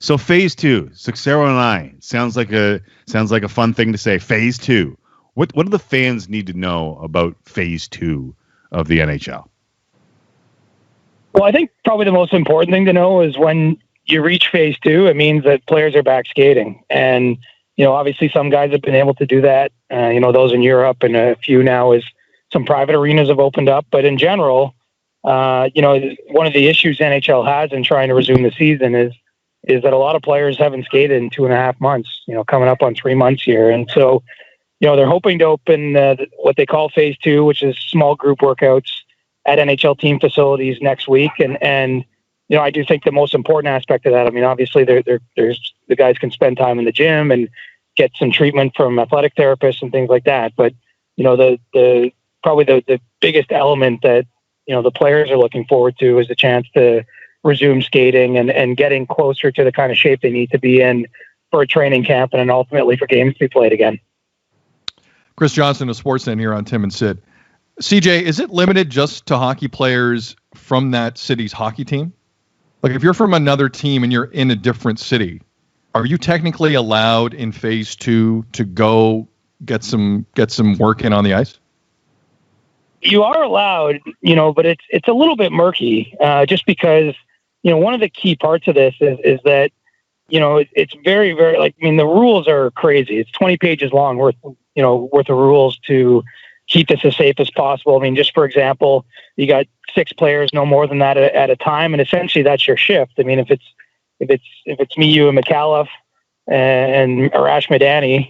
So phase 2, Suxero and I, sounds like a fun thing to say. Phase 2. What do the fans need to know about phase 2 of the NHL? Well, I think probably the most important thing to know is when you reach phase 2, it means that players are back skating. And, obviously some guys have been able to do that, those in Europe, and a few now as some private arenas have opened up. But in general, one of the issues NHL has in trying to resume the season is that a lot of players haven't skated in 2.5 months, coming up on 3 months here. And so, they're hoping to open what they call phase 2, which is small group workouts at NHL team facilities next week. And I do think the most important aspect of that, obviously there's the guys can spend time in the gym and get some treatment from athletic therapists and things like that. But, the probably the biggest element that, the players are looking forward to is the chance to resume skating and getting closer to the kind of shape they need to be in for a training camp and then ultimately for games to be played again. Chris Johnston of Sportsnet here on Tim and Sid. CJ, is it limited just to hockey players from that city's hockey team? Like if you're from another team and you're in a different city, are you technically allowed in phase 2 to go get some work in on the ice? You are allowed, but it's a little bit murky, just because, one of the key parts of this is that, it's very, very, the rules are crazy. It's 20 pages long worth of rules to keep this as safe as possible. Just for example, you got 6 players, no more than that at a time. And essentially that's your shift. If it's me, you, and McAuliffe and Arash Madani,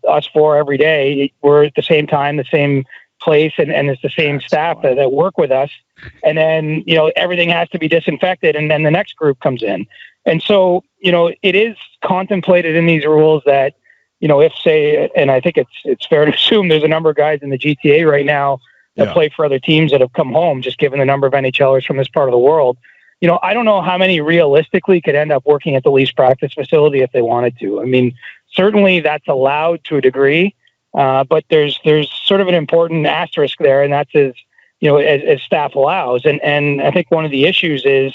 us 4 every day, we're at the same time, the same place, and it's the same staff that work with us. And then, everything has to be disinfected, and then the next group comes in. And so, it is contemplated in these rules that, if say, and I think it's fair to assume there's a number of guys in the GTA right now that play for other teams that have come home, just given the number of NHLers from this part of the world. I don't know how many realistically could end up working at the Leafs practice facility if they wanted to. Certainly that's allowed to a degree. But there's sort of an important asterisk there, and that's as staff allows. And I think one of the issues is,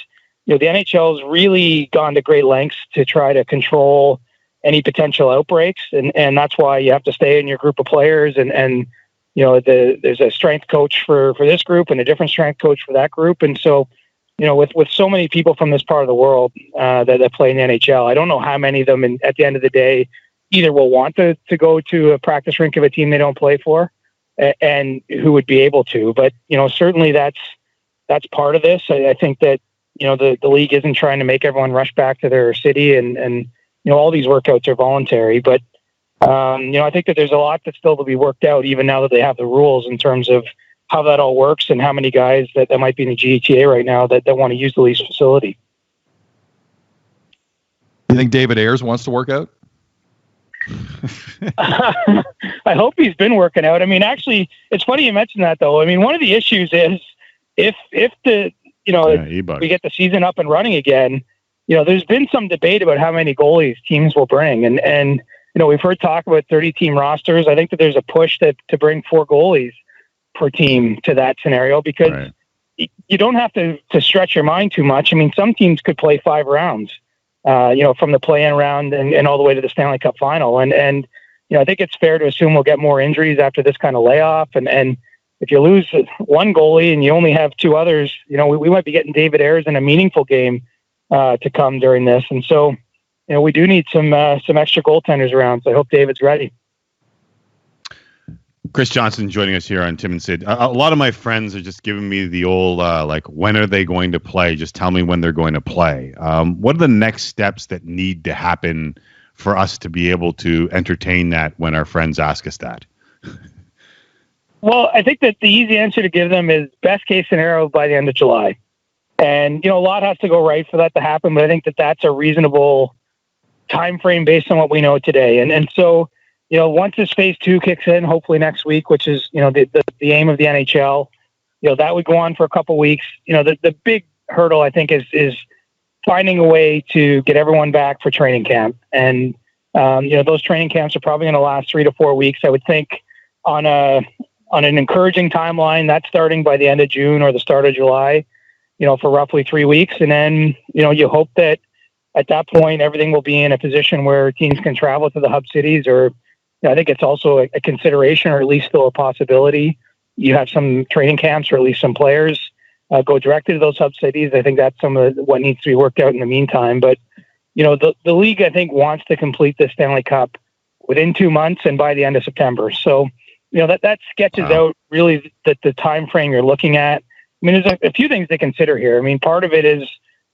the NHL's really gone to great lengths to try to control any potential outbreaks. And that's why you have to stay in your group of players. And there's a strength coach for this group and a different strength coach for that group. And so, with so many people from this part of the world that play in the NHL, I don't know how many of them, at the end of the day, either will want to go to a practice rink of a team they don't play for, and who would be able to. But, certainly that's part of this. I think that, the league isn't trying to make everyone rush back to their city, and all these workouts are voluntary. But, I think that there's a lot that's still to be worked out, even now that they have the rules, in terms of how that all works and how many guys that might be in the GTA right now that want to use the Leafs facility. You think David Ayres wants to work out? I hope he's been working out. Actually, it's funny you mentioned that, though. One of the issues is if we get the season up and running again, there's been some debate about how many goalies teams will bring, and we've heard talk about 30-team rosters. I think that there's a push to bring 4 goalies per team to that scenario, because you don't have to stretch your mind too much. Some teams could play 5 rounds. From the play-in round and all the way to the Stanley Cup final. And I think it's fair to assume we'll get more injuries after this kind of layoff. And if you lose one goalie and you only have 2 others, we might be getting David Ayres in a meaningful game to come during this. And so, we do need some extra goaltenders around. So I hope David's ready. Chris Johnston joining us here on Tim and Sid. A lot of my friends are just giving me the old, when are they going to play? Just tell me when they're going to play. What are the next steps that need to happen for us to be able to entertain that when our friends ask us that? Well, I think that the easy answer to give them is best case scenario by the end of July. And, a lot has to go right for that to happen, but I think that that's a reasonable time frame based on what we know today. And so, once this phase 2 kicks in, hopefully next week, which is, the aim of the NHL, that would go on for a couple of weeks. The big hurdle, I think, is finding a way to get everyone back for training camp. And, those training camps are probably going to last 3 to 4 weeks. I would think on an encouraging timeline, that's starting by the end of June or the start of July, for roughly 3 weeks. And then, you hope that at that point, everything will be in a position where teams can travel to the hub cities, or I think it's also a consideration, or at least still a possibility. You have some training camps, or at least some players go directly to those hub cities. I think that's some of what needs to be worked out in the meantime. But, the league, I think, wants to complete the Stanley Cup within 2 months and by the end of September. So, that sketches out really the time frame you're looking at. I mean, there's a few things to consider here. I mean, part of it is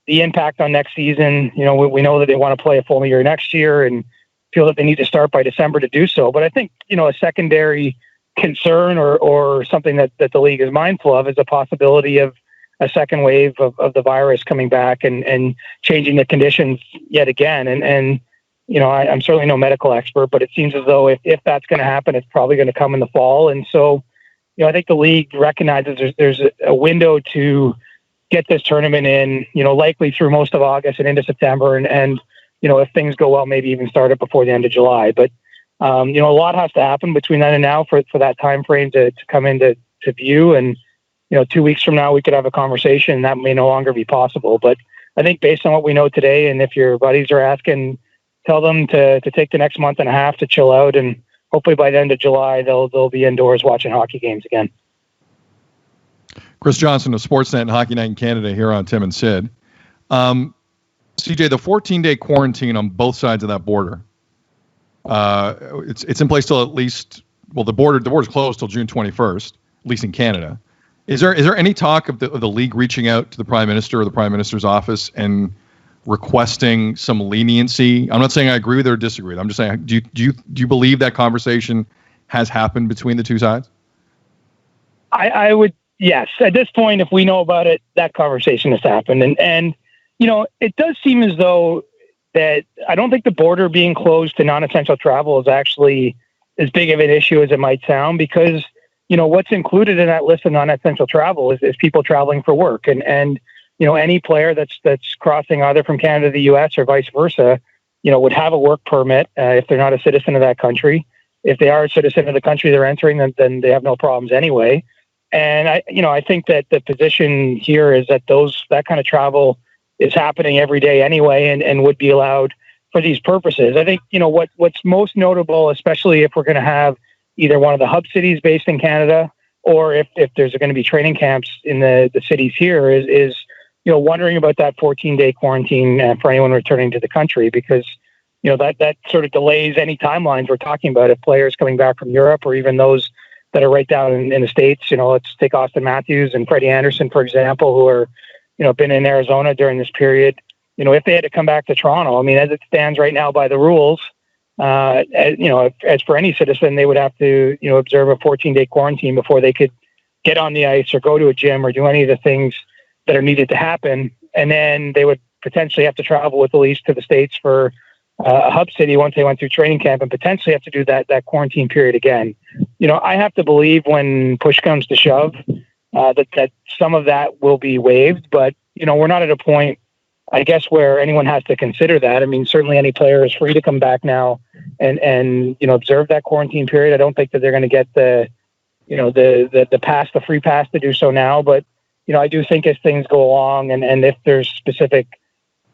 the impact on next season. We know that they want to play a full year next year and feel that they need to start by December to do so. But I think, a secondary concern or something that the league is mindful of is a possibility of a second wave of the virus coming back and changing the conditions yet again. And I'm certainly no medical expert, but it seems as though if that's going to happen, it's probably going to come in the fall. And so, I think the league recognizes there's a window to get this tournament in, likely through most of August and into September. And if things go well, maybe even start it before the end of July. But, a lot has to happen between then and now for that time frame to come into view. And, 2 weeks from now, we could have a conversation that may no longer be possible. But I think based on what we know today, and if your buddies are asking, tell them to take the next month and a half to chill out, and hopefully by the end of July, they'll be indoors watching hockey games again. Chris Johnston of Sportsnet and Hockey Night in Canada here on Tim and Sid. CJ, the 14-day quarantine on both sides of that border, it's in place till at least, the border's closed till June 21st, at least in Canada. Is there any talk of the league reaching out to the Prime Minister or the Prime Minister's office and requesting some leniency? I'm not saying I agree with or disagree with. I'm just saying, do you believe that conversation has happened between the two sides? I would, yes. At this point, if we know about it, that conversation has happened. And it does seem as though that I don't think the border being closed to non-essential travel is actually as big of an issue as it might sound, because, what's included in that list of non-essential travel is people traveling for work. And any player that's crossing either from Canada to the U.S. or vice versa, would have a work permit if they're not a citizen of that country. If they are a citizen of the country they're entering, then they have no problems anyway. And I think that the position here is that that kind of travel is happening every day anyway, and would be allowed for these purposes. I think, what's most notable, especially if we're going to have either one of the hub cities based in Canada, or if there's going to be training camps in the cities here, is wondering about that 14-day quarantine for anyone returning to the country, because, that sort of delays any timelines we're talking about. If players coming back from Europe, or even those that are right down in the States, let's take Austin Matthews and Freddie Anderson, for example, who are, been in Arizona during this period. If they had to come back to Toronto, I mean, as it stands right now by the rules, as for any citizen, they would have to, observe a 14-day quarantine before they could get on the ice or go to a gym or do any of the things that are needed to happen. And then they would potentially have to travel with the lease to the States for a hub city once they went through training camp, and potentially have to do that quarantine period again. I have to believe when push comes to shove, that some of that will be waived, but, we're not at a point, I guess, where anyone has to consider that. I mean, certainly any player is free to come back now and observe that quarantine period. I don't think that they're going to get the free pass to do so now, but, I do think as things go along and if there's specific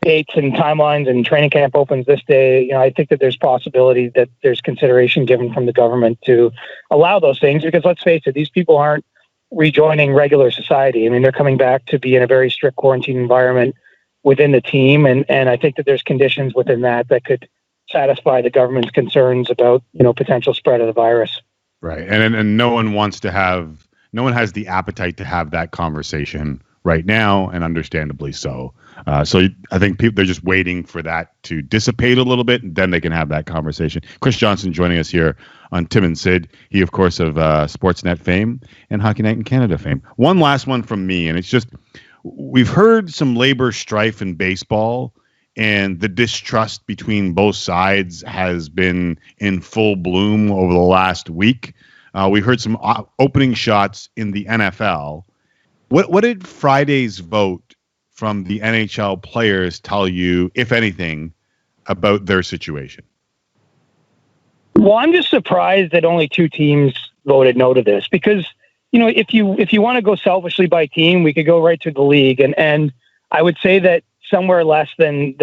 dates and timelines and training camp opens this day, I think that there's possibility that there's consideration given from the government to allow those things, because let's face it, these people aren't rejoining regular society. I mean, they're coming back to be in a very strict quarantine environment within the team. And I think that there's conditions within that could satisfy the government's concerns about, potential spread of the virus. Right. And no one has the appetite to have that conversation right now, and understandably so. So I think they're just waiting for that to dissipate a little bit, and then they can have that conversation. Chris Johnston joining us here on Tim and Sid. He, of course, of Sportsnet fame and Hockey Night in Canada fame. One last one from me, and it's just, we've heard some labor strife in baseball, and the distrust between both sides has been in full bloom over the last week. We heard some opening shots in the NFL. What did Friday's vote from the NHL players tell you, if anything, about their situation? Well, I'm just surprised that only 2 teams voted no to this, because, if you want to go selfishly by team, we could go right to the league. And I would say that somewhere less than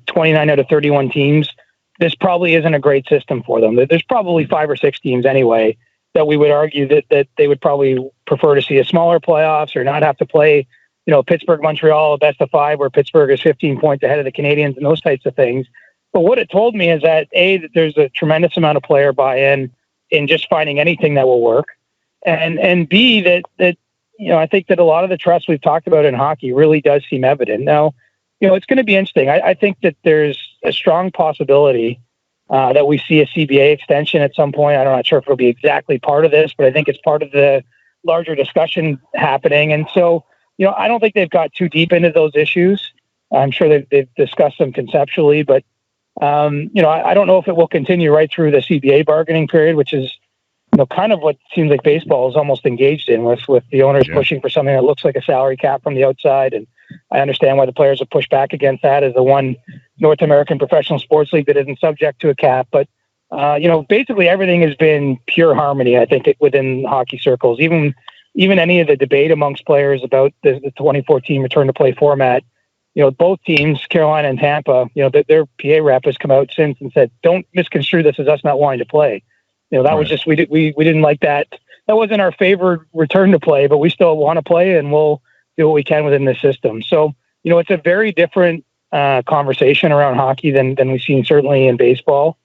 29 out of 31 teams, this probably isn't a great system for them. There's probably 5 or 6 teams anyway that we would argue that they would probably prefer to see a smaller playoffs or not have to play, Pittsburgh, Montreal, a best of 5, where Pittsburgh is 15 points ahead of the Canadiens and those types of things. But what it told me is that that there's a tremendous amount of player buy-in in just finding anything that will work, and B, that I think that a lot of the trust we've talked about in hockey really does seem evident. Now, it's going to be interesting. I think that there's a strong possibility that we see a CBA extension at some point. I'm not sure if it'll be exactly part of this, but I think it's part of the larger discussion happening. And so, I don't think they've got too deep into those issues. I'm sure they've discussed them conceptually, but I don't know if it will continue right through the CBA bargaining period, which is, kind of what seems like baseball is almost engaged in with the owners pushing for something that looks like a salary cap from the outside. And I understand why the players have pushed back against that as the one North American professional sports league that isn't subject to a cap. But, basically everything has been pure harmony, I think, within hockey circles. Even any of the debate amongst players about the 2014 return to play format, both teams, Carolina and Tampa, their PA rep has come out since and said, don't misconstrue this as us not wanting to play. That was just, we didn't like that. That wasn't our favorite return to play, but we still want to play and we'll do what we can within the system. So, it's a very different conversation around hockey than we've seen certainly in baseball.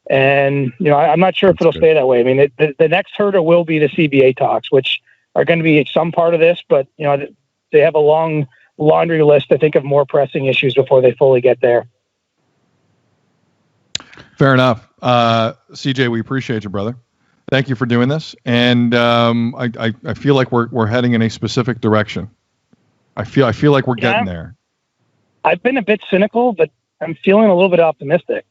And, I'm not sure if it'll stay that way. I mean, the next hurdle will be the CBA talks, which are going to be some part of this, but, they have a long laundry list, I think, of more pressing issues before they fully get there. Fair enough. CJ, we appreciate you, brother. Thank you for doing this. And I feel like we're heading in a specific direction. I feel like we're getting there. I've been a bit cynical, but I'm feeling a little bit optimistic.